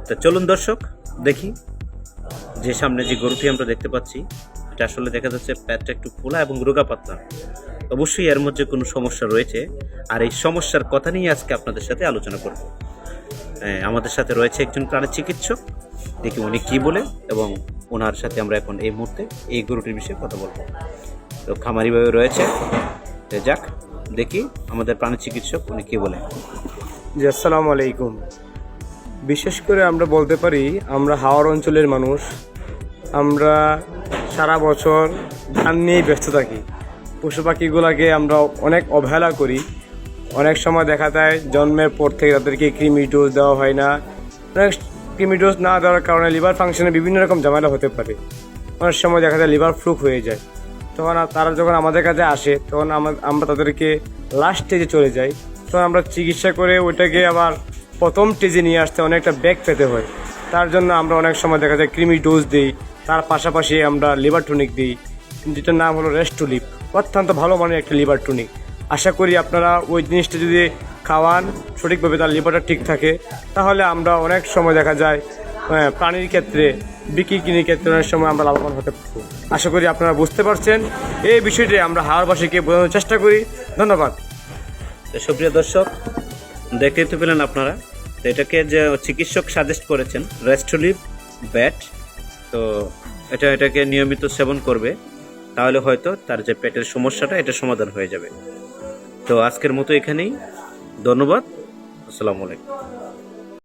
তা চলুন দর্শক দেখি, যে সামনে যে গরুটি আমরা দেখতে পাচ্ছি এটা আসলে দেখা যাচ্ছে পেটটা একটু ফোলা এবং রোগা পাতলা। অবশ্যই এর মধ্যে কোনো সমস্যা রয়েছে, আর এই সমস্যার কথা নিয়ে আজকে আপনাদের সাথে আলোচনা করব। আমাদের সাথে রয়েছে একজন প্রাণী চিকিৎসক, দেখি উনি কী বলে, এবং ওনার সাথে আমরা এখন এই মুহূর্তে এই গরুটির বিষয়ে কথা বলবো। তো খামারিভাবে রয়েছে, যাক দেখি আমাদের প্রাণী চিকিৎসক উনি কী বলে। জি, আসসালামু আলাইকুম। বিশেষ করে আমরা বলতে পারি আমরা হাওড় অঞ্চলের মানুষ। আমরা সারা বছর ধান নিয়েই ব্যস্ত থাকি। পশু পাখিগুলোকে আমরা অনেক অবহেলা করি। অনেক সময় দেখা যায় জন্মের পর থেকে তাদেরকে কৃমি ডোজ দেওয়া হয় না। অনেক কৃমি ডোজ না দেওয়ার কারণে লিভার ফাংশনে বিভিন্ন রকম ঝামেলা হতে পারে। অনেক সময় দেখা যায় লিভার ফ্লুক হয়ে যায়। তখন তারা যখন আমাদের কাছে আসে তখন আমরা তাদেরকে লাস্ট স্টেজে চলে যাই। তখন আমরা চিকিৎসা করে ওইটাকে আবার প্রথম স্টেজে নিয়ে আসতে অনেকটা ব্যাক পেতে হয়। তার জন্য আমরা অনেক সময় দেখা যায় কৃমি ডোজ দিই, তার পাশাপাশি আমরা লিভার টনিক দিই, যেটার নাম হলো রেস্টোলিপ। অত্যন্ত ভালো মানের একটা লিভার টনিক। আশা করি আপনারা ওই জিনিসটা যদি খাওয়ান সঠিকভাবে, তার লিভারটা ঠিক থাকে, তাহলে আমরা অনেক সময় দেখা যায় প্রাণীর ক্ষেত্রে বিক্রির ক্ষেত্রে অনেক সময় আমরা লাভবান হতে পারবো। আশা করি আপনারা বুঝতে পারছেন। এই বিষয়টি আমরা হাওড়বাসীকে বোঝানোর চেষ্টা করি। ধন্যবাদ। তো সুপ্রিয় দর্শক, দেখতেই তো পেলেন আপনারা, তো এটাকে যে চিকিৎসক সাজেস্ট করেছেন রেস্টোলিভ ব্যাট, তো এটাকে নিয়মিত সেবন করবে, তাহলে হয়তো তার যে পেটের সমস্যাটা এটা সমাধান হয়ে যাবে। তো আজকের মতো এখানেই, ধন্যবাদ, আসসালামু আলাইকুম।